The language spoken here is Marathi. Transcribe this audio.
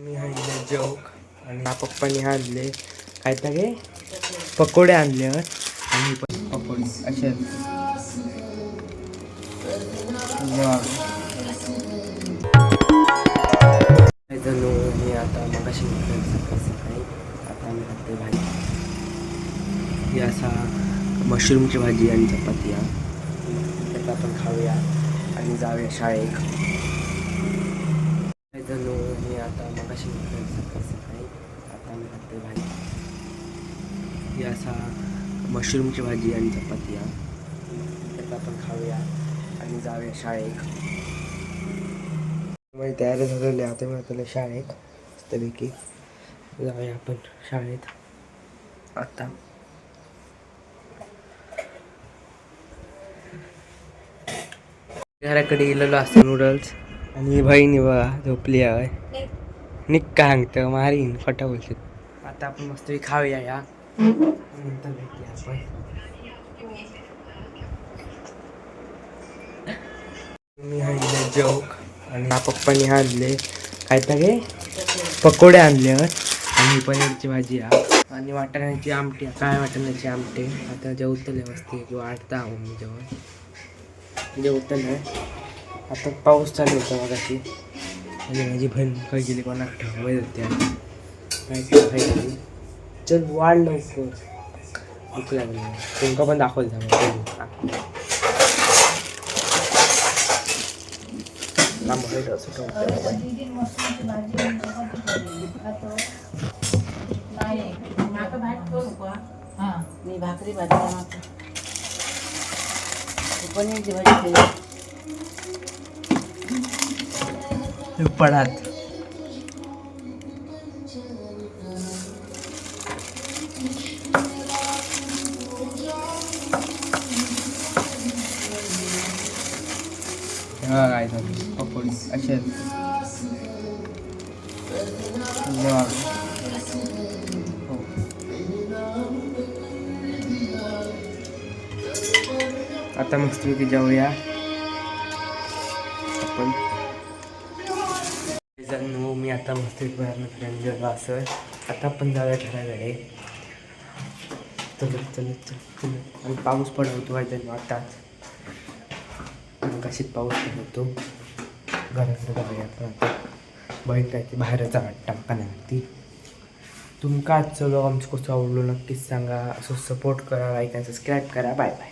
मी आणले जोक आणि पप्पानी आणले काय तरी पकोडे आणले आणि पण पकोडे असे मी आता मगाशी सकाळी आता मी खाते भाजी ही असा मशरूमची भाजी आणि चपाती त्याचा आपण खाऊया आणि जाऊया शाळेत. मी आता मगाशी सकाळी आता मी खाते भाजी ही असा मशरूमची भाजी आणि चपाती त्याचा आपण खाऊया आणि जाऊया शाळेत. मी तयारी झालेली आता मी आता शाळेत मस्तपैकी जाऊया आपण शाळेत. आता घराकडे गेलेलो असतं नूडल्स आणि बहिणी बघा झोपली आहे निक्का सांगतं मारीन फटा बोलते. आता आपण मस्त खाऊया या नंतर भेटूया आपण. मी आणले जोक आणि पप्पानी आणले काय तरी पकोडे आणले आणि पनीरची भाजी आणि वाटाण्याची आमटी काय वाटाण्याची आमटी. आता जेवतले मस्ती किंवा आठता मी जेवण जेवतलं आता पाऊस चालू होता मगाशी आणि माझी बहीण काय गेली कोणा ठेवायला होती काय खायची. चल वाढ लवकर भूक लागली तुमका पण दाखवलं मी भाकरी भाजी पनीरची भाजी पडात काय झालं पकोडी असे आता मस्तपैकी जाऊया आपण. मी आता मस्तपैकी बाहेर फ्रेंड गेलो असं आता आपण जाऊया घराकडे. चलत चलत चलत आणि पाऊस पडवतो काहीतरी वाटतात कशीत पाऊस पडवतो. घराकडे जाऊया आपण आता. बहीण काय ती बाहेरच वाटतं का नाही ती. तुमका आजचं लोक आमचं कसं आवडलो नक्कीच सांगा. असं सपोर्ट करा, लाईक आणि सबस्क्राईब करा. Bye bye.